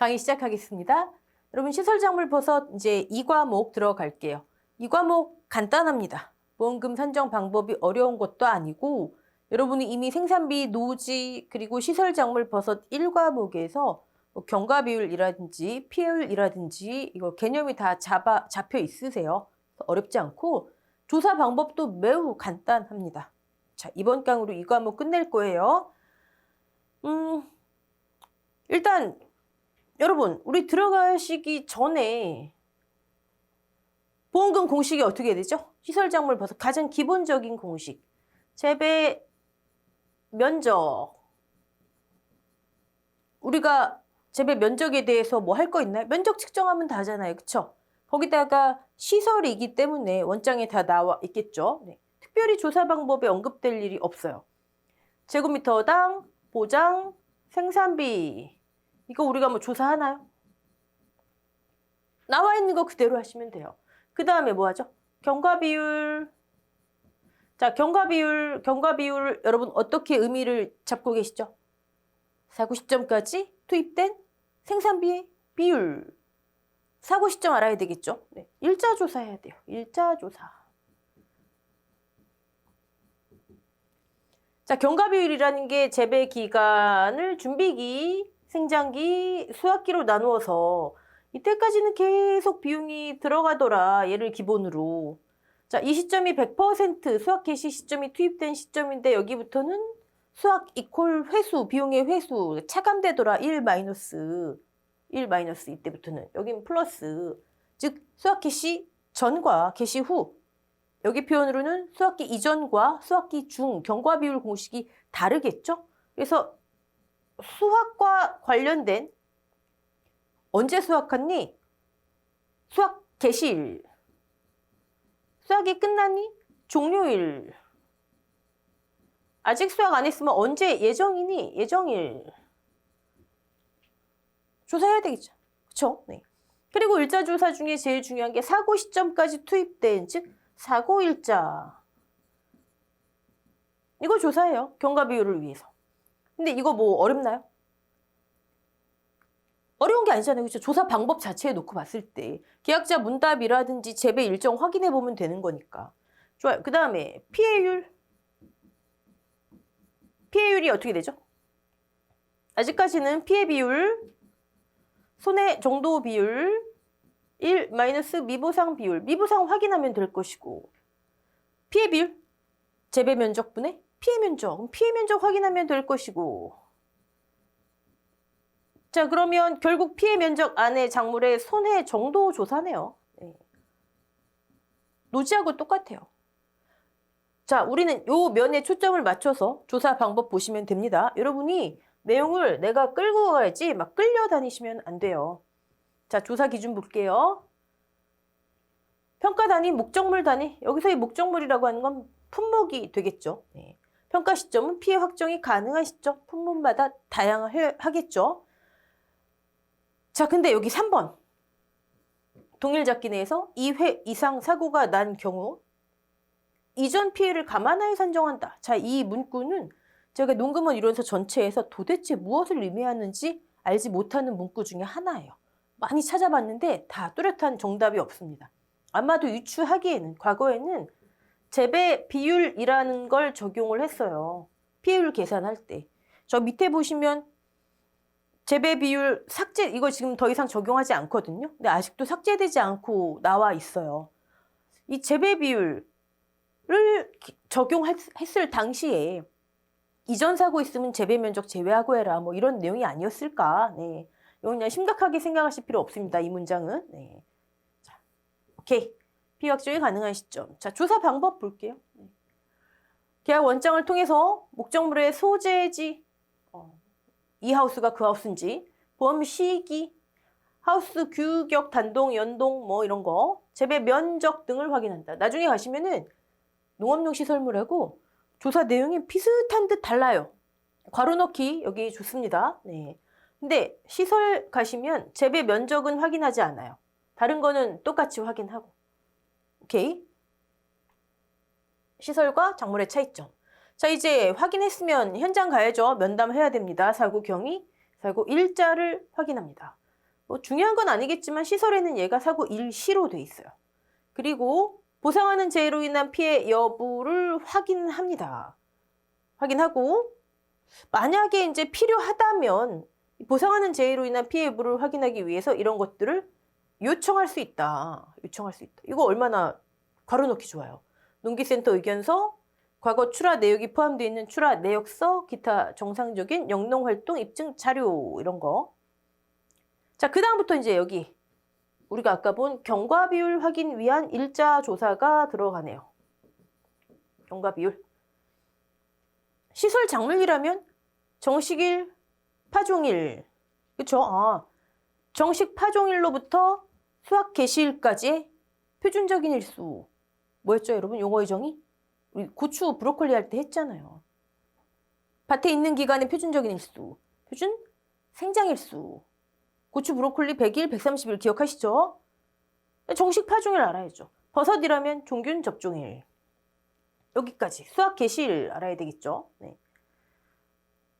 강의 시작하겠습니다. 여러분 시설작물버섯 이제 2과목 들어갈게요. 2과목 간단합니다. 보험금 산정 방법이 어려운 것도 아니고 여러분이 이미 생산비, 노지, 그리고 시설작물버섯 1과목에서 뭐 경과비율이라든지 피해율이라든지 이거 개념이 다 잡혀 있으세요. 어렵지 않고 조사 방법도 매우 간단합니다. 자, 이번 강으로 2과목 끝낼 거예요. 일단 여러분 우리 들어가시기 전에 보험금 공식이 어떻게 해야 되죠? 시설작물버섯 가장 기본적인 공식. 재배 면적. 우리가 재배 면적에 대해서 뭐 할 거 있나요? 면적 측정하면 다잖아요. 그쵸? 거기다가 시설이기 때문에 원장에 다 나와 있겠죠. 네. 특별히 조사 방법에 언급될 일이 없어요. 제곱미터당 보장 생산비. 이거 우리가 뭐 조사하나요? 나와 있는 거 그대로 하시면 돼요. 그 다음에 뭐 하죠? 경과비율. 자, 경과비율 여러분 어떻게 의미를 잡고 계시죠? 사고 시점까지 투입된 생산비의 비율. 사고 시점 알아야 되겠죠? 네. 일자 조사해야 돼요. 일자 조사. 자, 경과비율이라는 게 재배 기간을 준비기, 생장기, 수확기로 나누어서 이때까지는 계속 비용이 들어가더라. 얘를 기본으로. 자, 이 시점이 100% 수확 개시 시점이 투입된 시점인데 여기부터는 수확 이퀄 회수, 비용의 회수, 차감되더라. 1 마이너스 이때부터는. 여긴 플러스. 즉 수확 개시 전과 개시 후. 여기 표현으로는 수확기 이전과 수확기 중 경과비율 공식이 다르겠죠? 그래서 수확과 관련된 언제 수확했니? 수확 개시일. 수확이 끝났니? 종료일. 아직 수확 안 했으면 언제 예정이니? 예정일. 조사해야 되겠죠. 그쵸? 네. 그리고 일자조사 중에 제일 중요한 게 사고 시점까지 투입된, 즉 사고일자. 이거 조사해요. 경과비율을 위해서. 근데 이거 뭐 어렵나요? 어려운 게 아니잖아요. 그렇죠? 조사 방법 자체에 놓고 봤을 때 계약자 문답이라든지 재배 일정 확인해 보면 되는 거니까. 좋아요. 그 다음에 피해율. 피해율이 어떻게 되죠? 아직까지는 피해 비율, 손해 정도 비율, 1 마이너스 미보상 비율. 미보상 확인하면 될 것이고. 피해 비율, 재배 면적분의 피해 면적. 피해 면적 확인하면 될 것이고. 자, 그러면 결국 피해 면적 안에 작물의 손해 정도 조사네요. 네. 노지하고 똑같아요. 자, 우리는 요 면에 초점을 맞춰서 조사 방법 보시면 됩니다. 여러분이 내용을 내가 끌고 가야지 막 끌려다니시면 안 돼요. 자, 조사 기준 볼게요. 평가 단위, 목적물 단위. 여기서의 목적물이라고 하는 건 품목이 되겠죠. 네. 평가 시점은 피해 확정이 가능한 시점, 품목마다 다양하겠죠. 자, 근데 여기 3번. 동일잡기 내에서 2회 이상 사고가 난 경우 이전 피해를 감안하여 산정한다. 자, 이 문구는 제가 농금원 이론서 전체에서 도대체 무엇을 의미하는지 알지 못하는 문구 중에 하나예요. 많이 찾아봤는데 다 뚜렷한 정답이 없습니다. 아마도 유추하기에는 과거에는 재배 비율이라는 걸 적용을 했어요. 피해율 계산할 때. 저 밑에 보시면 재배 비율 삭제, 이거 지금 더 이상 적용하지 않거든요. 근데 아직도 삭제되지 않고 나와 있어요. 이 재배 비율을 적용했을 당시에 이전 사고 있으면 재배 면적 제외하고 해라. 뭐 이런 내용이 아니었을까. 네. 이거 그냥 심각하게 생각하실 필요 없습니다. 이 문장은. 네. 자, 오케이. 피해 확정이 가능한 시점. 자, 조사 방법 볼게요. 네. 계약 원장을 통해서 목적물의 소재지, 이 하우스가 그 하우스인지, 보험 시기, 하우스 규격, 단동, 연동 뭐 이런 거, 재배 면적 등을 확인한다. 나중에 가시면은 농업용 시설물하고 조사 내용이 비슷한 듯 달라요. 괄호 넣기 여기 좋습니다. 네. 근데 시설 가시면 재배 면적은 확인하지 않아요. 다른 거는 똑같이 확인하고. 오케이. 시설과 작물의 차이점. 자, 이제 확인했으면 현장 가야죠. 면담해야 됩니다. 사고 경위, 사고 일자를 확인합니다. 뭐 중요한 건 아니겠지만 시설에는 얘가 사고 일시로 돼 있어요. 그리고 보상하는 재해로 인한 피해 여부를 확인합니다. 확인하고 만약에 이제 필요하다면 보상하는 재해로 인한 피해 여부를 확인하기 위해서 이런 것들을 요청할 수 있다. 요청할 수 있다. 이거 얼마나 괄호넣기 좋아요. 농기센터 의견서, 과거 출하 내역이 포함되어 있는 출하 내역서, 기타 정상적인 영농활동 입증 자료 이런 거. 자, 그 다음부터 이제 여기 우리가 아까 본 경과 비율 확인 위한 일자 조사가 들어가네요. 경과 비율. 시설 작물이라면 정식일, 파종일. 그쵸? 정식 파종일로부터 수확 개시일까지의 표준적인 일수. 뭐였죠, 여러분? 용어의 정의? 우리 고추, 브로콜리 할 때 했잖아요. 밭에 있는 기간의 표준적인 일수. 표준 생장일수. 고추, 브로콜리 100일, 130일 기억하시죠? 정식 파종일 알아야죠. 버섯이라면 종균 접종일. 여기까지. 수확 개시일 알아야 되겠죠? 네.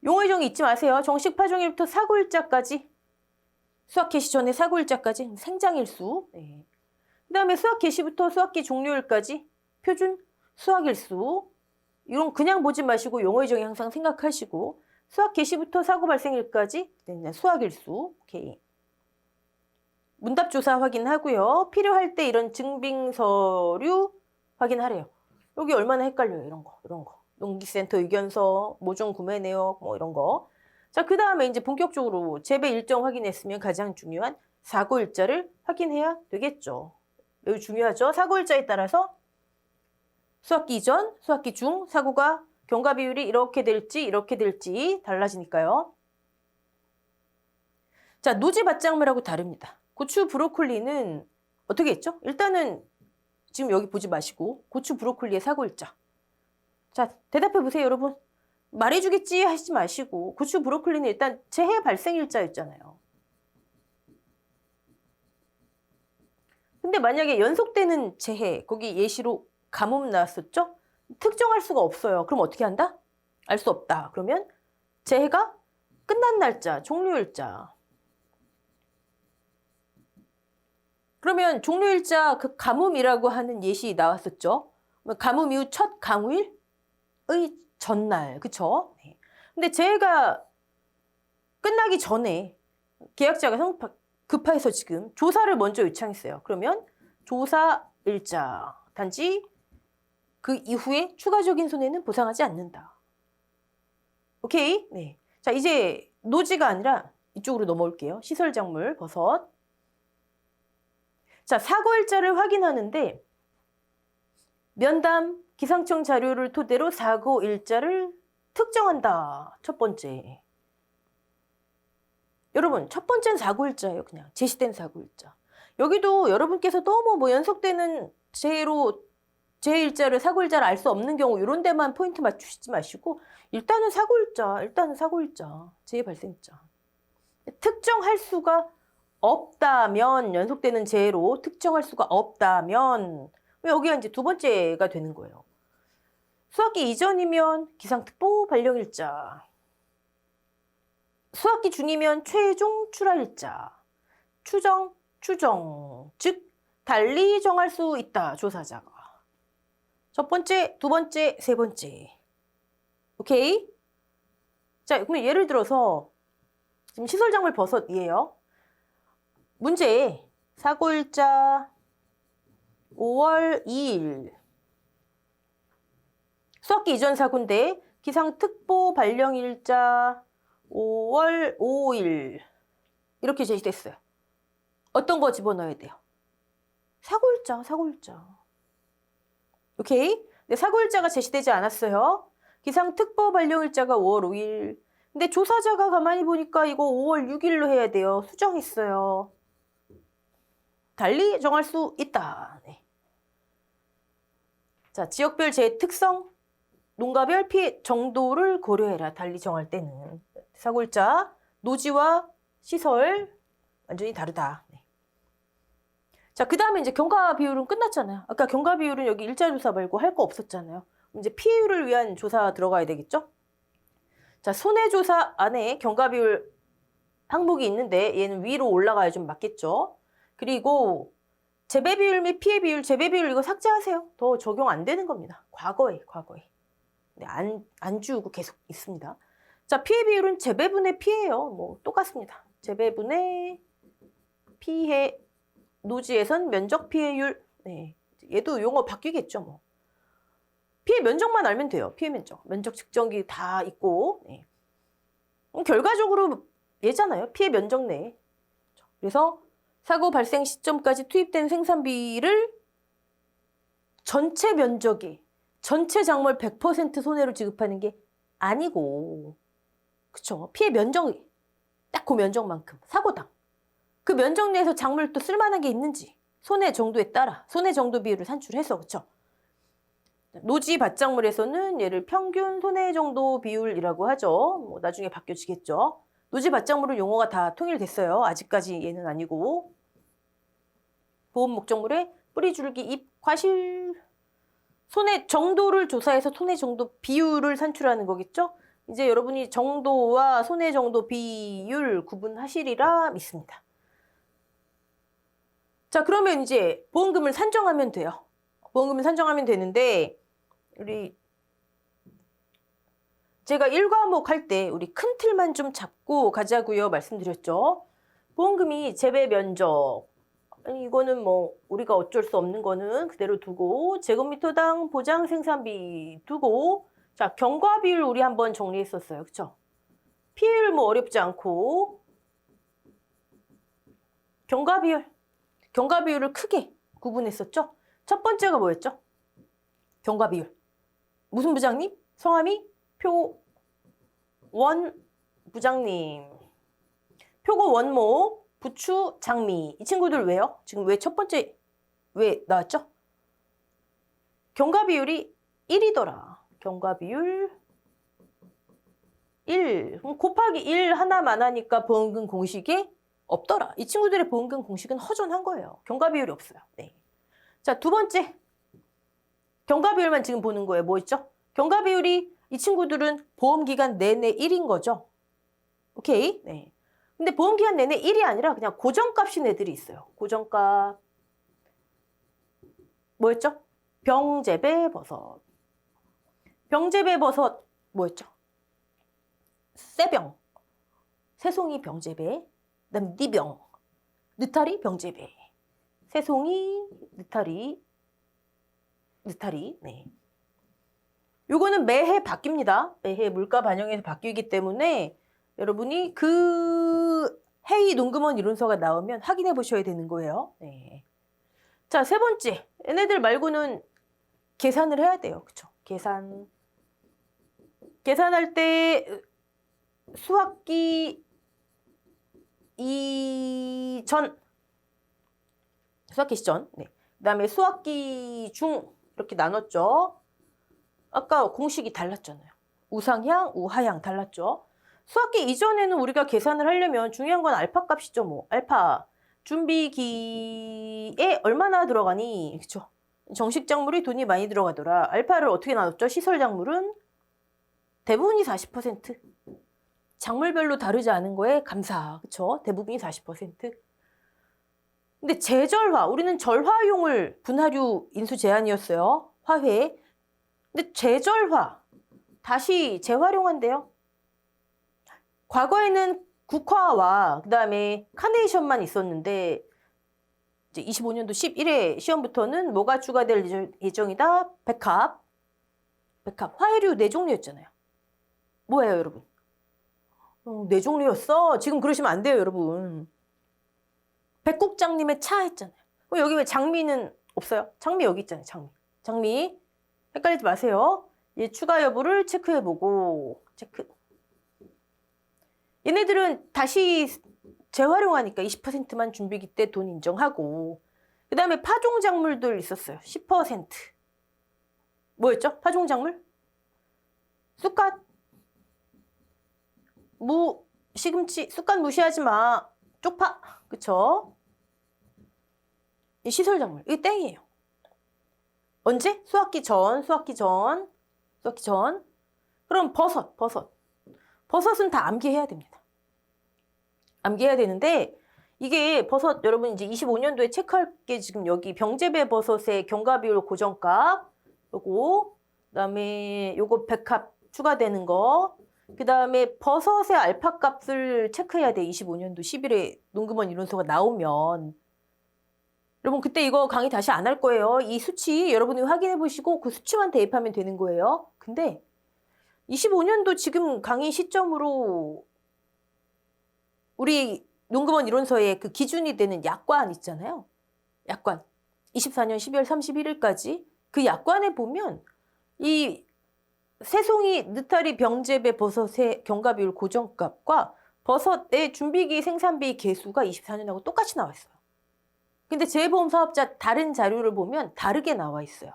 용어의 정의 잊지 마세요. 정식 파종일부터 사고일자까지. 수확 개시 전에 사고일자까지 생장일수. 네. 그 다음에 수확 개시부터 수확기 종료일까지 표준 수확일수. 이건 그냥 보지 마시고 용어의 정의 항상 생각하시고 수확 개시부터 사고 발생일까지 수확일수. 오케이. 문답 조사 확인하고요. 필요할 때 이런 증빙 서류 확인하래요. 여기 얼마나 헷갈려요. 이런 거. 농기센터 의견서, 모종 구매 내역 뭐 이런 거. 자, 그 다음에 이제 본격적으로 재배 일정 확인했으면 가장 중요한 사고일자를 확인해야 되겠죠. 매우 중요하죠. 사고일자에 따라서 수확기 이전, 수확기 중 사고가 경과 비율이 이렇게 될지 달라지니까요. 자, 노지 밭작물하고 다릅니다. 고추, 브로콜리는 어떻게 했죠? 일단은 지금 여기 보지 마시고 고추, 브로콜리의 사고일자. 자, 대답해 보세요, 여러분. 말해주겠지 하시지 마시고 고추, 브로콜리는 일단 재해 발생일자였잖아요. 근데 만약에 연속되는 재해, 거기 예시로 가뭄 나왔었죠? 특정할 수가 없어요. 그럼 어떻게 한다? 알 수 없다. 그러면 재해가 끝난 날짜, 종료일자. 그러면 종료일자 그 가뭄이라고 하는 예시 나왔었죠? 가뭄 이후 첫 강우일의 전날, 그쵸? 네. 근데 재해가 끝나기 전에 계약자가 급해서 지금 조사를 먼저 요청했어요. 그러면 조사일자, 단지 그 이후에 추가적인 손해는 보상하지 않는다. 오케이? 네. 자, 이제 노지가 아니라 이쪽으로 넘어올게요. 시설작물, 버섯. 자, 사고일자를 확인하는데 면담, 기상청 자료를 토대로 사고일자를 특정한다. 첫 번째. 여러분, 첫 번째는 사고일자예요. 그냥 제시된 사고일자. 여기도 여러분께서 너무 뭐 연속되는 재해일자를 사고일자를 알 수 없는 경우 이런 데만 포인트 맞추시지 마시고 일단은 사고일자, 재해 발생일자. 특정할 수가 없다면, 연속되는 재해로 특정할 수가 없다면 여기가 이제 두 번째가 되는 거예요. 수확기 이전이면 기상특보 발령일자. 수확기 중이면 최종 출하일자. 추정. 즉 달리 정할 수 있다. 조사자가. 첫 번째, 두 번째, 세 번째. 오케이? 자, 그럼 예를 들어서 지금 시설작물 버섯이에요. 문제. 사고일자 5월 2일. 수확기 이전 사고인데 기상특보 발령일자 5월 5일. 이렇게 제시됐어요. 어떤 거 집어넣어야 돼요? 사고일자. 오케이? 근데 사고일자가 제시되지 않았어요. 기상특보 발령일자가 5월 5일. 근데 조사자가 가만히 보니까 이거 5월 6일로 해야 돼요. 수정했어요. 달리 정할 수 있다. 네. 자, 지역별 재해 특성, 농가별 피해 정도를 고려해라. 달리 정할 때는. 사고일자, 노지와 시설 완전히 다르다. 네. 자, 그 다음에 이제 경과 비율은 끝났잖아요. 아까 경과 비율은 여기 일자 조사 말고 할 거 없었잖아요. 이제 피해율을 위한 조사 들어가야 되겠죠? 자, 손해조사 안에 경과 비율 항목이 있는데 얘는 위로 올라가야 좀 맞겠죠. 그리고 재배 비율 및 피해 비율, 재배 비율 이거 삭제하세요. 더 적용 안 되는 겁니다. 과거에. 네, 안 지우고 계속 있습니다. 자, 피해 비율은 재배분의 피해예요. 뭐 똑같습니다. 재배분의 피해, 노지에선 면적 피해율. 네, 얘도 용어 바뀌겠죠. 뭐. 피해 면적만 알면 돼요. 피해 면적. 면적 측정기 다 있고. 네. 결과적으로 얘잖아요. 피해 면적 내. 그래서 사고 발생 시점까지 투입된 생산비를 전체 면적이 전체 작물 100% 손해로 지급하는 게 아니고, 그쵸? 피해 면적이 딱 그 면적만큼 사고당 그 면적 내에서 작물 또 쓸만한 게 있는지 손해 정도에 따라 손해 정도 비율을 산출해서, 그쵸? 노지 밭작물에서는 얘를 평균 손해 정도 비율이라고 하죠. 뭐 나중에 바뀌어지겠죠. 노지 밭작물은 용어가 다 통일됐어요. 아직까지 얘는 아니고. 보험 목적물에 뿌리, 줄기, 잎, 과실 손해 정도를 조사해서 손해 정도 비율을 산출하는 거겠죠. 이제 여러분이 정도와 손해 정도 비율 구분하시리라 믿습니다. 자, 그러면 이제 보험금을 산정하면 돼요. 보험금을 산정하면 되는데 우리 제가 1과목 할 때 우리 큰 틀만 좀 잡고 가자고요 말씀드렸죠. 보험금이 재배 면적, 이거는 뭐 우리가 어쩔 수 없는 거는 그대로 두고 제곱미터당 보장 생산비 두고, 자, 경과 비율 우리 한번 정리했었어요. 그쵸? 피해율 뭐 어렵지 않고 경과 비율을 크게 구분했었죠. 첫 번째가 뭐였죠? 경과 비율. 무슨 부장님? 성함이 표원 부장님. 표고 원모 부추 장미. 이 친구들 왜요? 지금 왜 첫 번째 왜 나왔죠? 경과 비율이 1이더라. 경과 비율 1. 그럼 곱하기 1 하나만 하니까 보험금 공식에 없더라. 이 친구들의 보험금 공식은 허전한 거예요. 경과 비율이 없어요. 네. 자, 두 번째. 경과 비율만 지금 보는 거예요. 뭐 있죠? 경과 비율이 이 친구들은 보험기간 내내 1인 거죠. 오케이? 네. 근데 보험기간 내내 1이 아니라 그냥 고정값인 애들이 있어요. 고정값. 뭐였죠? 병재배 버섯. 병재배 버섯 뭐였죠? 새병. 새송이 병재배. 그다음 니병. 느타리 병재배. 새송이, 느타리. 네. 요거는 매해 바뀝니다. 매해 물가 반영해서 바뀌기 때문에 여러분이 그 해이 농금원 이론서가 나오면 확인해 보셔야 되는 거예요. 네. 자, 세 번째. 얘네들 말고는 계산을 해야 돼요. 그쵸? 계산할 때 수학기 이전, 수학기 시전. 네. 그 다음에 수학기 중 이렇게 나눴죠. 아까 공식이 달랐잖아요. 우상향, 우하향 달랐죠. 수학기 이전에는 우리가 계산을 하려면 중요한 건 알파 값이죠. 뭐 알파 준비기에 얼마나 들어가니? 그쵸? 정식 작물이 돈이 많이 들어가더라. 알파를 어떻게 나눴죠? 시설 작물은 대부분이 40%. 작물별로 다르지 않은 거에 감사. 그쵸? 대부분이 40%. 근데 재절화, 우리는 절화용을 분하류 인수 제한이었어요. 화훼. 근데 재절화, 다시 재활용한대요. 과거에는 국화와 그 다음에 카네이션만 있었는데 이제 25년도 11회 시험부터는 뭐가 추가될 예정이다? 백합. 화훼류 4종류였잖아요. 뭐예요, 여러분? 4종류였어? 지금 그러시면 안 돼요, 여러분. 백국장님의 차 했잖아요. 여기 왜 장미는 없어요? 장미 여기 있잖아요, 장미. 헷갈리지 마세요. 얘 추가 여부를 체크해보고, 얘네들은 다시 재활용하니까 20%만 준비기 때 돈 인정하고, 그 다음에 파종작물들 있었어요. 10%. 뭐였죠? 파종작물? 쑥갓, 시금치, 쑥갓 무시하지 마. 쪽파, 그쵸? 이 시설작물, 이게 땡이에요. 언제? 수학기 전. 그럼 버섯은 다 암기해야 됩니다. 암기해야 되는데 이게 버섯 여러분 이제 25년도에 체크할 게 지금 여기 병재배 버섯의 경과비율 고정값 요거 그다음에 요거 백합 추가되는 거 그다음에 버섯의 알파 값을 체크해야 돼. 25년도 10일에 농금원 이론서가 나오면 여러분 그때 이거 강의 다시 안 할 거예요. 이 수치 여러분이 확인해 보시고 그 수치만 대입하면 되는 거예요. 근데 25년도 지금 강의 시점으로 우리 농금원 이론서의 그 기준이 되는 약관 있잖아요. 약관. 24년 12월 31일까지 그 약관에 보면 이 새송이, 느타리, 병재배, 버섯의 경과비율 고정값과 버섯의 준비기 생산비 개수가 24년하고 똑같이 나와 있어요. 근데 재보험 사업자 다른 자료를 보면 다르게 나와 있어요.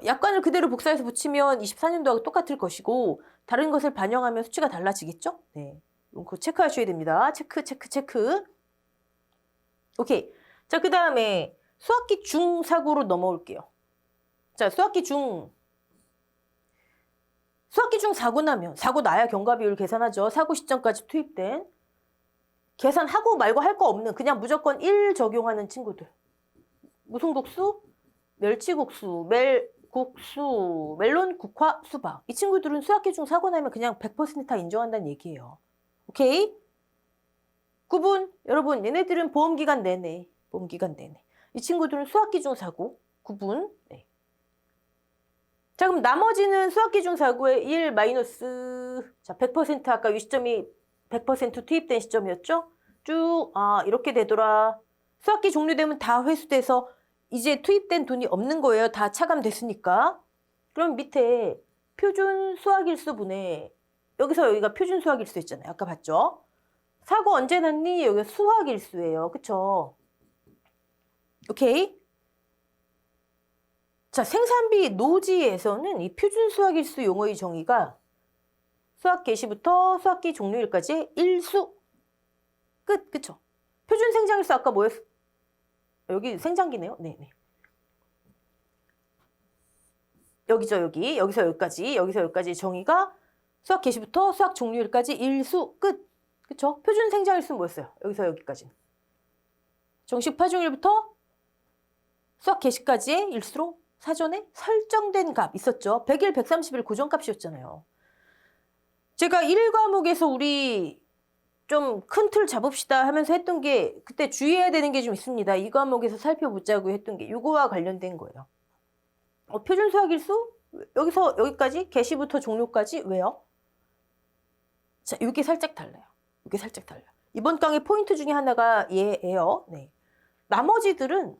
약관을 그대로 복사해서 붙이면 24년도하고 똑같을 것이고 다른 것을 반영하면 수치가 달라지겠죠? 네. 그거 체크하셔야 됩니다. 체크. 오케이. 자, 그 다음에 수학기 중 사고로 넘어올게요. 자, 수학기 중 사고 나면 사고 나야 경과비율 계산하죠. 사고 시점까지 투입된 계산하고 말고 할 거 없는 그냥 무조건 1 적용하는 친구들. 무슨 국수? 멸치국수, 멜국수, 멜론, 국화, 수박. 이 친구들은 수학기 중 사고 나면 그냥 100% 다 인정한다는 얘기예요. 오케이? 구분. 여러분 얘네들은 보험기간 내내. 이 친구들은 수학기 중 사고. 구분. 네. 자 그럼 나머지는 수학기 중 사고의 1 마이너스 자 100% 아까 이 시점이 100% 투입된 시점이었죠? 쭉 이렇게 되더라. 수학기 종료되면 다 회수돼서 이제 투입된 돈이 없는 거예요. 다 차감됐으니까. 그럼 밑에 표준 수학일수분의 여기서 여기가 표준 수학일수 있잖아요. 아까 봤죠? 사고 언제 났니? 여기가 수학일수예요. 그쵸? 오케이? 자, 생산비 노지에서는 이 표준 수학일수 용어의 정의가 수학 개시부터 수학기 종료일까지 일수 끝. 그쵸? 표준 생장일수 아까 뭐였어? 여기 생장기네요. 네네. 여기죠, 여기. 여기서 여기까지 정의가 수학 개시부터 수학 종료일까지 일수 끝. 그쵸? 표준 생장일수 뭐였어요? 여기서 여기까지. 정식 파종일부터 수학 개시까지의 일수로 사전에 설정된 값 있었죠. 100일, 130일 고정값이었잖아요. 제가 1과목에서 우리 좀 큰 틀 잡읍시다 하면서 했던 게 그때 주의해야 되는 게 좀 있습니다. 2과목에서 살펴보자고 했던 게 이거와 관련된 거예요. 표준 수학일수? 여기서 여기까지 개시부터 종료까지 왜요? 자, 이게 살짝 달라요. 이번 강의 포인트 중에 하나가 얘예요. 네. 나머지들은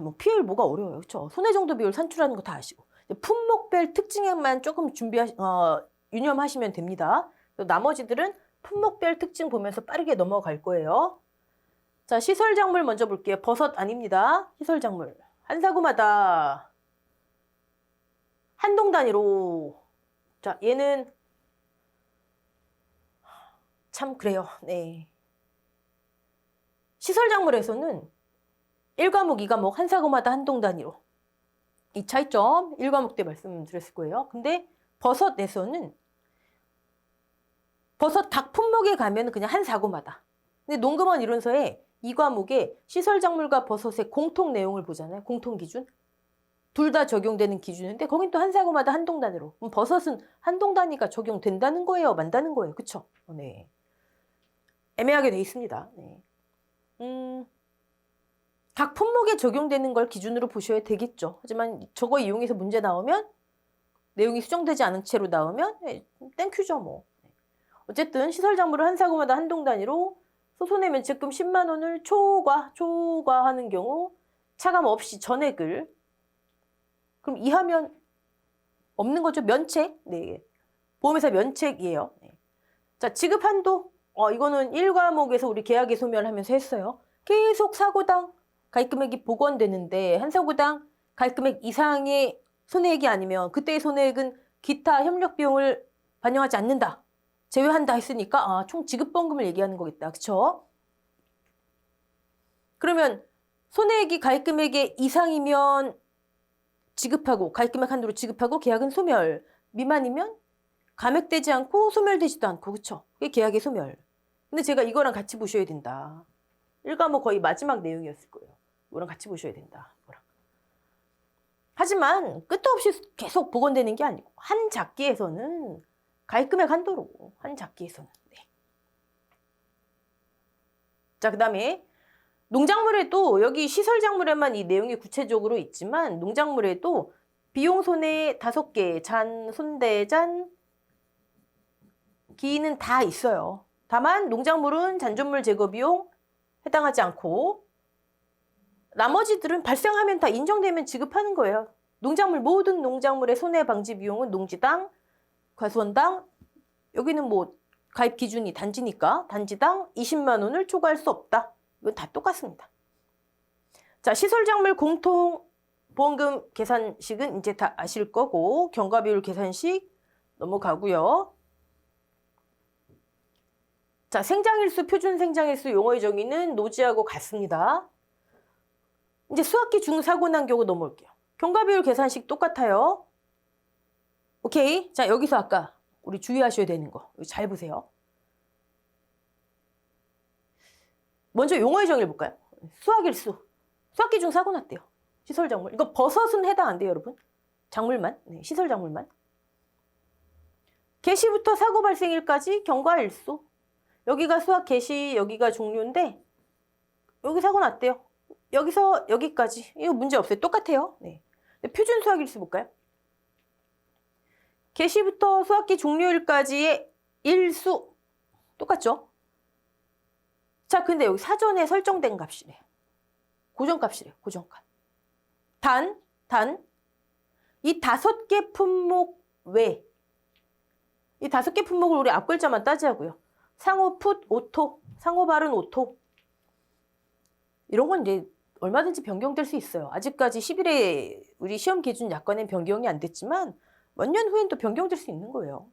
뭐 PL 뭐가 어려워요. 그렇죠? 손해정도 비율 산출하는 거 다 아시고. 품목별 특징에만 조금 유념하시면 됩니다. 나머지들은 품목별 특징 보면서 빠르게 넘어갈 거예요. 자, 시설작물 먼저 볼게요. 버섯 아닙니다. 시설작물. 한 사구마다 한 동 단위로. 자, 얘는 참 그래요. 네. 시설작물에서는 1과목, 2과목 한 사고마다 한 동 단위로. 이 차이점 1과목 때 말씀드렸을 거예요. 근데 버섯에서는 버섯 각 품목에 가면 그냥 한 사고마다. 근데 농금원 이론서에 2과목에 시설작물과 버섯의 공통 내용을 보잖아요. 공통 기준. 둘 다 적용되는 기준인데 거긴 또 한 사고마다 한 동 단위로. 그럼 버섯은 한 동 단위가 적용된다는 거예요? 만다는 거예요? 그쵸? 네. 애매하게 돼 있습니다. 네. 각 품목에 적용되는 걸 기준으로 보셔야 되겠죠. 하지만 저거 이용해서 문제 나오면 내용이 수정되지 않은 채로 나오면 땡큐죠 뭐. 어쨌든 시설작물을 한 사고마다 한 동 단위로 소손해 면책금 10만 원을 초과하는 경우 차감 없이 전액을 그럼 이하면 없는 거죠. 면책. 네. 보험회사 면책이에요. 네. 자, 지급 한도. 이거는 1과목에서 우리 계약의 소멸하면서 했어요. 계속 사고당 가입금액이 복원되는데 한 사고당 가입금액 이상의 손해액이 아니면 그때의 손해액은 기타 협력 비용을 반영하지 않는다. 제외한다 했으니까 총 지급번금을 얘기하는 거겠다. 그쵸? 그러면 손해액이 가입금액의 이상이면 지급하고 가입금액 한도로 지급하고 계약은 소멸. 미만이면 감액되지 않고 소멸되지도 않고, 그쵸? 그게 계약의 소멸. 근데 제가 이거랑 같이 보셔야 된다. 1과목 거의 마지막 내용이었을 거예요. 이거랑 같이 보셔야 된다. 이거랑. 하지만 끝도 없이 계속 복원되는 게 아니고 한 작기에서는 가입금액 한도로 한 작기에서는. 네. 자, 그 다음에 농작물에도 여기 시설작물에만 이 내용이 구체적으로 있지만 농작물에도 비용 손해 5개, 잔, 손대잔, 기인은 다 있어요. 다만 농작물은 잔존물 제거 비용 해당하지 않고 나머지들은 발생하면 다 인정되면 지급하는 거예요. 농작물 모든 농작물의 손해 방지 비용은 농지당, 과수원당 여기는 뭐 가입 기준이 단지니까 단지당 20만 원을 초과할 수 없다. 이건 다 똑같습니다. 자, 시설작물 공통 보험금 계산식은 이제 다 아실 거고 경과비율 계산식 넘어가고요. 자, 생장일수, 표준 생장일수 용어의 정의는 노지하고 같습니다. 이제 수학기 중 사고 난 경우 넘어올게요. 경과비율 계산식 똑같아요. 오케이. 자, 여기서 아까 우리 주의하셔야 되는 거. 잘 보세요. 먼저 용어의 정의를 볼까요? 수학일수. 수학기 중 사고 났대요. 시설작물. 이거 버섯은 해당 안 돼요, 여러분. 작물만. 네, 시설작물만. 개시부터 사고 발생일까지 경과일수. 여기가 수학 개시, 여기가 종료인데 여기 사고 났대요. 여기서 여기까지. 이거 문제 없어요. 똑같아요. 네. 표준 수학일수 볼까요? 개시부터 수학기 종료일까지의 일수. 똑같죠? 자, 근데 여기 사전에 설정된 값이래요. 고정값이래요. 고정값. 단, 이 5개 품목 외, 이 5개 품목을 우리 앞글자만 따지자고요. 상호 풋, 오토, 상호 발은 오토. 이런 건 이제 얼마든지 변경될 수 있어요. 아직까지 10일에 우리 시험 기준 약관엔 변경이 안 됐지만 몇 년 후엔 또 변경될 수 있는 거예요.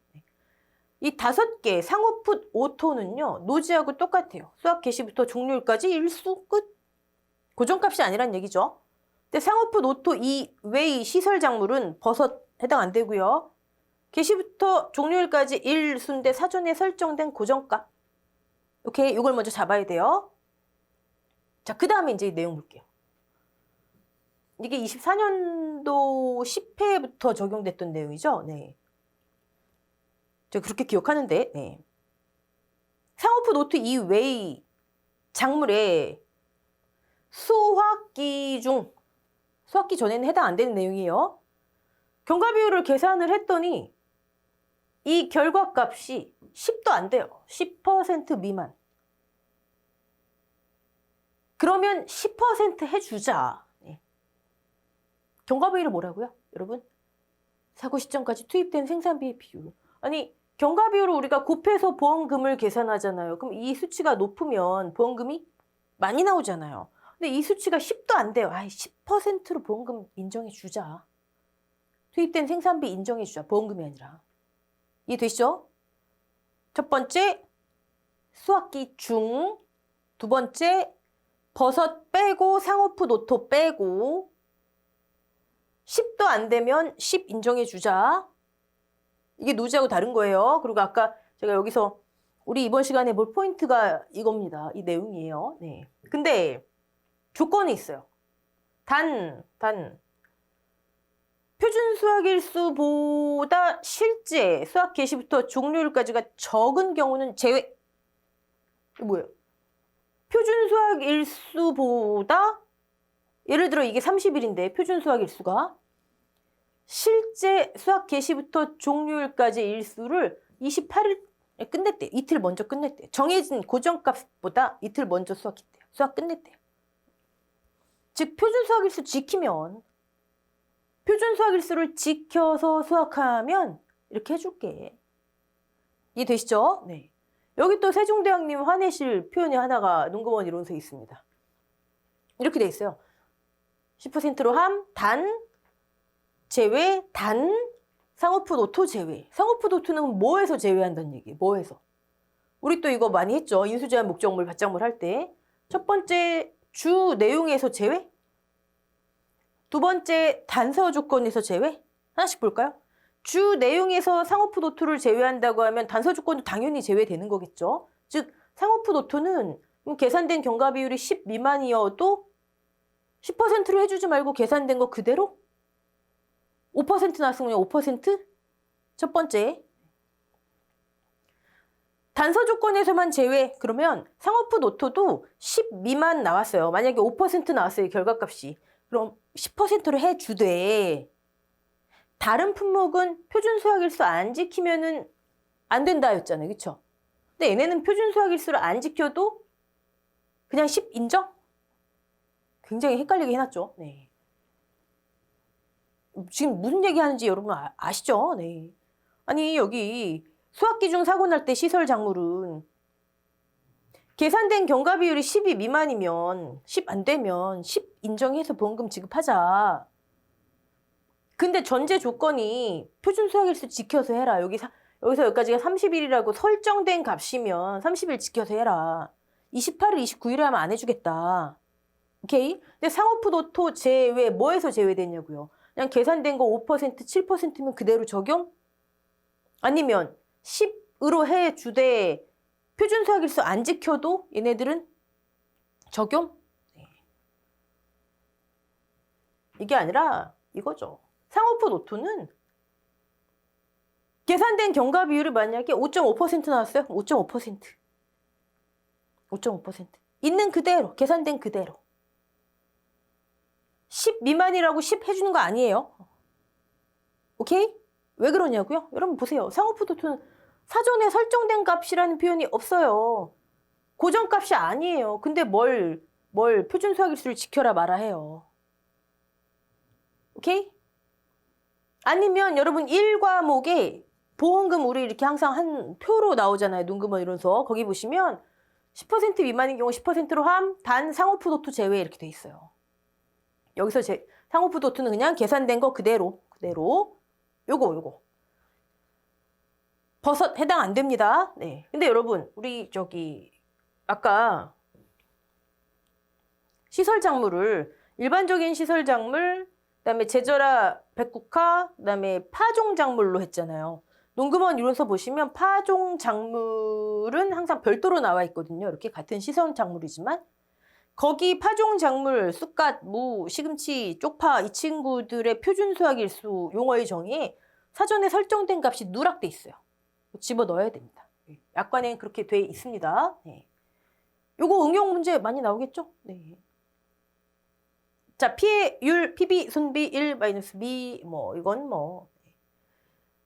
이 5개 상호 풋, 오토는요. 노지하고 똑같아요. 수학 개시부터 종료일까지 일수 끝. 고정값이 아니란 얘기죠. 근데 상호 풋, 오토 이외의 시설작물은 버섯 해당 안 되고요. 개시부터 종료일까지 일수인데 사전에 설정된 고정값. 오케이, 이걸 먼저 잡아야 돼요. 자, 그 다음에 이제 내용 볼게요. 이게 24년도 10회부터 적용됐던 내용이죠. 네. 제가 그렇게 기억하는데, 네. 상호프 노트 이외의 작물에 수학기 중, 수학기 전에는 해당 안 되는 내용이에요. 경과비율을 계산을 했더니 이 결과값이 10도 안 돼요. 10% 미만. 그러면 10% 해주자. 네. 경과비율은 뭐라고요? 여러분? 사고 시점까지 투입된 생산비의 비율. 아니, 경과비율을 우리가 곱해서 보험금을 계산하잖아요. 그럼 이 수치가 높으면 보험금이 많이 나오잖아요. 근데 이 수치가 10도 안 돼요. 10%로 보험금 인정해주자. 투입된 생산비 인정해주자. 보험금이 아니라. 이해되시죠? 첫 번째, 수학기 중. 두 번째, 버섯 빼고 상호프 노토 빼고 10도 안 되면 10 인정해주자. 이게 노지하고 다른 거예요. 그리고 아까 제가 여기서 우리 이번 시간에 볼 포인트가 이겁니다. 이 내용이에요. 네. 근데 조건이 있어요. 단 표준 수학일수보다 실제 수학 개시부터 종료일까지가 적은 경우는 제외. 이게 뭐예요? 표준 수학일수보다 예를 들어 이게 30일인데 표준 수학일수가 실제 수학 개시부터 종료일까지 일수를 28일에 끝냈대. 이틀 먼저 끝냈대. 정해진 고정값보다 이틀 먼저 수학했대요. 수학 끝냈대요. 즉 표준 수학일수 지키면 표준 수학일수를 지켜서 수학하면 이렇게 해줄게. 이해되시죠? 네. 여기 또 세종대왕님 화내실 표현이 하나가 농구원 이론서에 있습니다. 이렇게 돼 있어요. 10%로 함, 단, 제외, 단, 상호프 노토 제외. 상호프 노토는 뭐에서 제외한다는 얘기예요. 뭐에서. 우리 또 이거 많이 했죠. 인수제한 목적물, 밭작물 할 때. 첫 번째 주 내용에서 제외. 두 번째 단서 조건에서 제외. 하나씩 볼까요? 주 내용에서 상호프 도토를 제외한다고 하면 단서 조건도 당연히 제외되는 거겠죠. 즉 상호프 도토는 계산된 경과 비율이 10 미만이어도 10%로 해주지 말고 계산된 거 그대로 5% 나왔으면 5%? 첫 번째. 단서 조건에서만 제외. 그러면 상호프 노토도 10 미만 나왔어요. 만약에 5% 나왔어요. 결과값이. 그럼 10%로 해주되 다른 품목은 표준 수학일수 안 지키면은 안 된다 였잖아요. 그쵸? 근데 얘네는 표준 수학일수를 안 지켜도 그냥 10 인정? 굉장히 헷갈리게 해놨죠. 네. 지금 무슨 얘기하는지 여러분 아시죠? 네. 아니 여기 수학기중 사고 날 때 시설 작물은 계산된 경과 비율이 10이 미만이면 10 안 되면 10 인정해서 보험금 지급하자. 근데 전제 조건이 표준 수학일수 지켜서 해라. 여기서 여기까지가 30일이라고 설정된 값이면 30일 지켜서 해라. 28일, 29일에 하면 안 해주겠다. 오케이? 근데 상호프 도토 제외, 뭐에서 제외됐냐고요? 그냥 계산된 거 5%, 7%면 그대로 적용? 아니면 10으로 해주되 표준 수학일수 안 지켜도 얘네들은 적용? 네. 이게 아니라 이거죠. 상호프 노토는 계산된 경과 비율이 만약에 5.5% 나왔어요? 5.5%. 5.5%. 있는 그대로, 계산된 그대로. 10 미만이라고 10 해주는 거 아니에요. 오케이? 왜 그러냐고요? 여러분 보세요. 상호프 도토는 사전에 설정된 값이라는 표현이 없어요. 고정값이 아니에요. 근데 뭘 표준 수학일수를 지켜라 말아 해요. 오케이? 아니면 여러분 1과목에 보험금 우리 이렇게 항상 한 표로 나오잖아요. 눈금원 이론서. 거기 보시면 10% 미만인 경우 10%로 함, 단 상호프 도토 제외 이렇게 돼 있어요. 여기서 상호프 도토는 그냥 계산된 거 그대로. 요거. 버섯 해당 안 됩니다. 네. 근데 여러분, 우리 아까 시설 작물을 일반적인 시설 작물, 그다음에 제절화 백국화, 그다음에 파종 작물로 했잖아요. 농금원 이론서 보시면 파종 작물은 항상 별도로 나와 있거든요. 이렇게 같은 시설 작물이지만 거기 파종 작물, 쑥갓, 무, 시금치, 쪽파 이 친구들의 표준 수학일수 용어의 정의에 사전에 설정된 값이 누락돼 있어요. 집어넣어야 됩니다. 약관에 그렇게 돼 있습니다. 네. 요거 응용 문제 많이 나오겠죠? 네. 자, 피해율, PB, 손비 1, B, 이건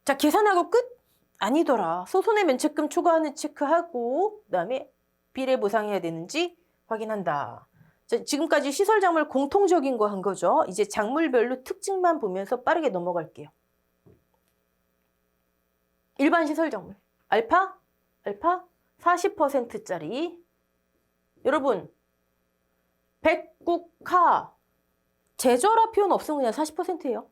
자, 계산하고 끝? 아니더라. 소손의 면책금 초과하는 체크하고, 그 다음에 비례 보상해야 되는지 확인한다. 자, 지금까지 시설 작물 공통적인 거 한 거죠. 이제 작물별로 특징만 보면서 빠르게 넘어갈게요. 일반 시설 작물. 알파 40%짜리. 여러분, 백국화. 제절화 표현 없으면 그냥 40%예요.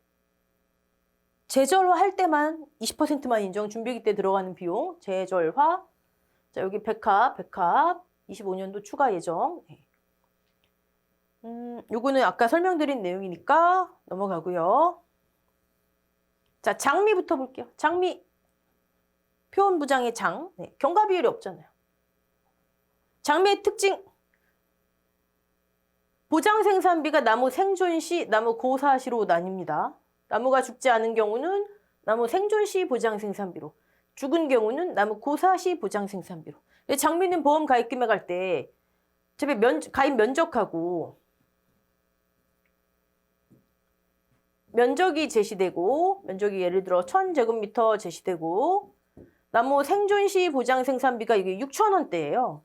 제절화 할 때만 20%만 인정. 준비기 때 들어가는 비용. 제절화. 자, 여기 백합 25년도 추가 예정. 요거는 아까 설명드린 내용이니까 넘어가고요. 자, 장미부터 볼게요. 장미. 표현부장의 장. 네, 경과 비율이 없잖아요. 장미의 특징. 보장 생산비가 나무 생존 시, 나무 고사 시로 나뉩니다. 나무가 죽지 않은 경우는 나무 생존 시 보장 생산비로, 죽은 경우는 나무 고사 시 보장 생산비로. 장미는 보험 가입 금액 할 때 어차피 가입 면적하고 면적이 제시되고, 면적이 예를 들어 1000제곱미터 제시되고, 나무 생존 시 보장 생산비가 이게 6,000원대예요.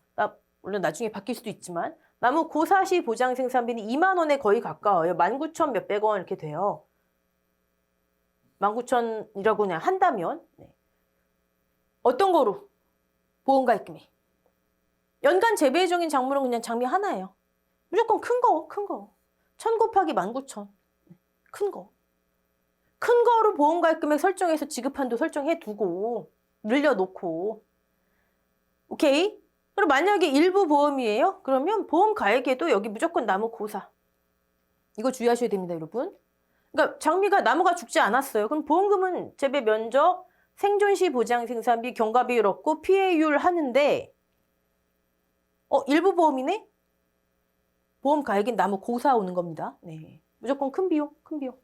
물론 나중에 바뀔 수도 있지만 나무 고사 시 보장 생산비는 2만 원에 거의 가까워요. 19,000 몇백 원 이렇게 돼요. 19,000이라고 그냥 한다면 어떤 거로? 보험 가입 금액. 연간 재배 예정인 작물은 그냥 장미 하나예요. 무조건 큰 거. 1000 곱하기 19,000. 큰 거. 큰 거로 보험 가입 금액 설정해서 지급한도 설정해 두고 늘려놓고. 오케이? 그리고 만약에 일부 보험이에요? 그러면 보험 가액에도 여기 무조건 나무 고사. 이거 주의하셔야 됩니다, 여러분. 그러니까 장미가 나무가 죽지 않았어요. 그럼 보험금은 재배 면적, 생존 시 보장 생산비, 경과비율 없고 피해율 하는데 일부 보험이네? 보험 가액인 나무 고사 오는 겁니다. 네. 무조건 큰 비용, 큰 비용.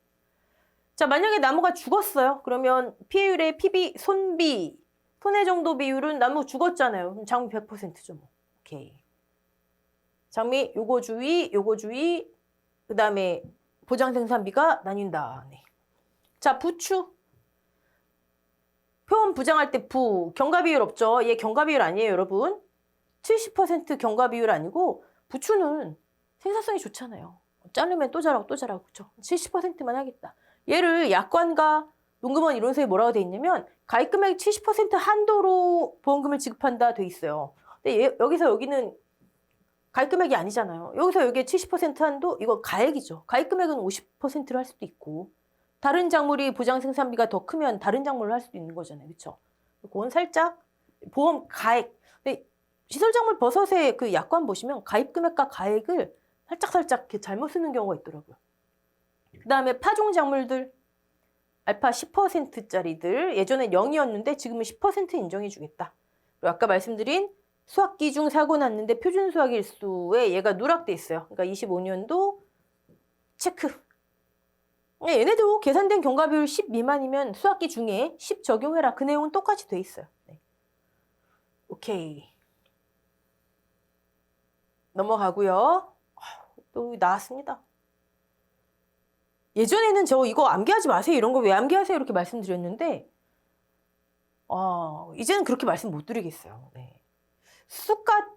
자, 만약에 나무가 죽었어요. 그러면 피해율의 PB, 손비, 손해 정도 비율은 나무 죽었잖아요. 그럼 장미 100%죠. 뭐. 오케이. 장미 요거 주의, 요거 주의. 그 다음에 보장 생산비가 나뉜다. 네. 자, 부추. 표원 부장할 때 경과비율 없죠. 얘 경과비율 아니에요, 여러분. 70% 경과비율 아니고 부추는 생산성이 좋잖아요. 자르면 또 자라고 또 자라고 그렇죠. 70%만 하겠다. 얘를 약관과 농금원 이론서에 뭐라고 돼 있냐면 가입금액 70% 한도로 보험금을 지급한다 돼 있어요. 근데 여기서 여기는 가입금액이 아니잖아요. 여기서 여기에 70% 한도 이거 가액이죠. 가입금액은 50%로 할 수도 있고 다른 작물이 보장 생산비가 더 크면 다른 작물을 할 수도 있는 거잖아요. 그렇죠? 그건 살짝 보험 가액. 근데 시설작물 버섯의 그 약관 보시면 가입금액과 가액을 살짝 이렇게 잘못 쓰는 경우가 있더라고요. 그 다음에 파종 작물들 알파 10%짜리들 예전엔 0이었는데 지금은 10% 인정해 주겠다. 그리고 아까 말씀드린 수확기 중 사고 났는데 표준 수확 일수에 얘가 누락돼 있어요. 그러니까 25년도 체크. 얘네도 계산된 경과비율 10 미만이면 수확기 중에 10 적용해라. 그 내용은 똑같이 돼 있어요. 네. 오케이. 넘어가고요. 또 나왔습니다. 예전에는 저 이거 암기하지 마세요. 이런 거 왜 암기하세요? 이렇게 말씀드렸는데 이제는 그렇게 말씀 못 드리겠어요. 네. 쑥갓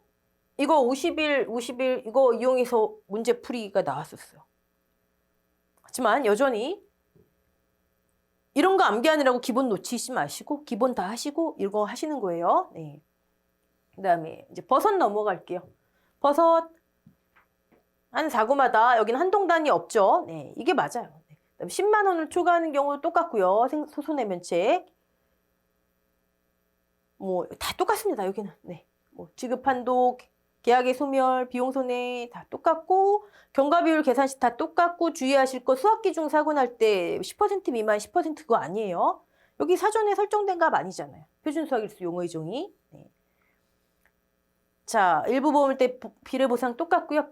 이거 50일 이거 이용해서 문제 풀이가 나왔었어요. 하지만 여전히 이런 거 암기하느라고 기본 놓치지 마시고 기본 다 하시고 이거 하시는 거예요. 네. 그다음에 이제 버섯 넘어갈게요. 버섯 한 사고마다 여기는 한 동단이 없죠. 네, 이게 맞아요. 네. 그다음에 10만 원을 초과하는 경우도 똑같고요. 소손해면책 뭐 다 똑같습니다. 여기는 네, 뭐 지급한도, 계약의 소멸, 비용 손해 다 똑같고 경과비율 계산 시 다 똑같고 주의하실 거 수확기 중 사고 날 때 10% 미만 10% 그거 아니에요. 여기 사전에 설정된 값 아니잖아요. 표준 수확일수 용어의 종이. 네. 자, 일부 보험일 때 비례 보상 똑같고요.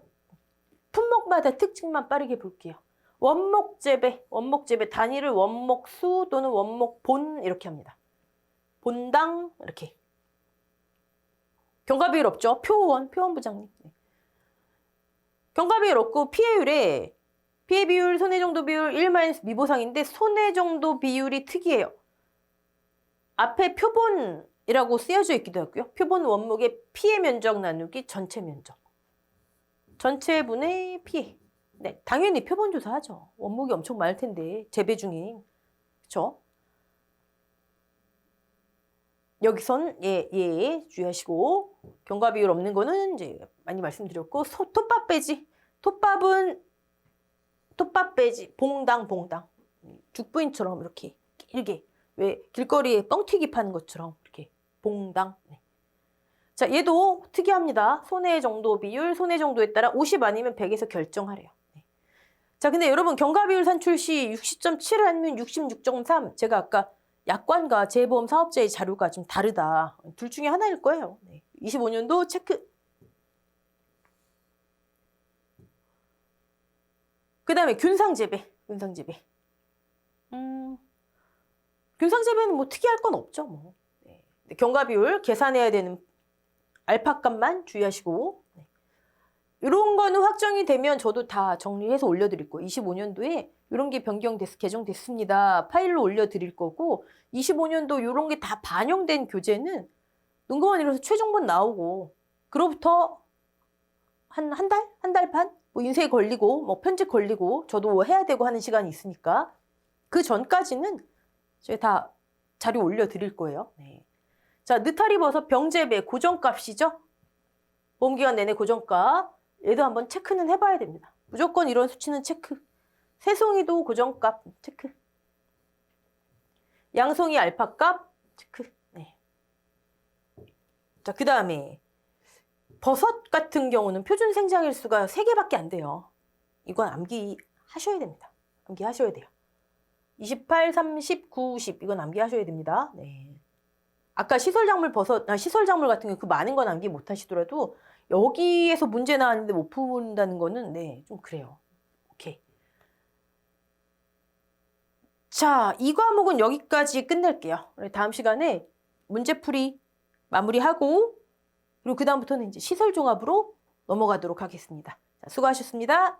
품목마다 특징만 빠르게 볼게요. 원목 재배 단위를 원목수 또는 원목본 이렇게 합니다. 본당 이렇게. 경과비율 없죠? 표원 부장님. 네. 경과비율 없고 피해율에 피해비율, 손해정도 비율 1- 미보상인데 손해정도 비율이 특이해요. 앞에 표본이라고 쓰여져 있기도 하고요. 표본 원목의 피해 면적 나누기 전체 면적. 전체분의 피해. 네, 당연히 표본 조사하죠. 원목이 엄청 많을 텐데 재배 중에. 그렇죠? 여기선 예 주의하시고 경과비율 없는 거는 이제 많이 말씀드렸고 톱밥 빼지. 톱밥 빼지. 봉당. 죽부인처럼 이렇게 길게 왜 길거리에 뻥튀기 파는 것처럼 이렇게 봉당. 네. 자, 얘도 특이합니다. 손해 정도 비율, 손해 정도에 따라 50 아니면 100에서 결정하래요. 네. 자, 근데 여러분 경과비율 산출 시 60.7 아니면 66.3 제가 아까 약관과 재보험 사업자의 자료가 좀 다르다. 둘 중에 하나일 거예요. 네. 25년도 체크. 그 다음에 균상재배. 균상재배는 뭐 특이할 건 없죠. 뭐. 네. 경과비율 계산해야 되는 알파 값만 주의하시고 네. 이런 거는 확정이 되면 저도 다 정리해서 올려드릴 거예요. 25년도에 이런 게 개정됐습니다. 파일로 올려드릴 거고 25년도 이런 게 다 반영된 교재는 농공원 이로서 최종본 나오고 그로부터 한 달 반? 뭐 인쇄 걸리고 뭐 편집 걸리고 저도 해야 되고 하는 시간이 있으니까 그 전까지는 제가 다 자료 올려드릴 거예요. 네. 자, 느타리 버섯 병재배 고정값이죠. 보험기간 내내 고정값. 얘도 한번 체크는 해봐야 됩니다. 무조건 이런 수치는 체크. 새송이도 고정값 체크. 양송이 알파값 체크. 네. 자, 그 다음에 버섯 같은 경우는 표준 생장일수가 3개밖에 안 돼요. 이건 암기하셔야 됩니다. 암기하셔야 돼요. 28, 30, 90 이거 암기하셔야 됩니다. 네. 아까 시설작물 같은 경우 그 많은 건 암기 못 하시더라도 여기에서 문제 나왔는데 못 푼다는 거는 네, 좀 그래요. 오케이. 자, 이 과목은 여기까지 끝낼게요. 다음 시간에 문제풀이 마무리하고 그리고 그다음부터는 이제 시설종합으로 넘어가도록 하겠습니다. 자, 수고하셨습니다.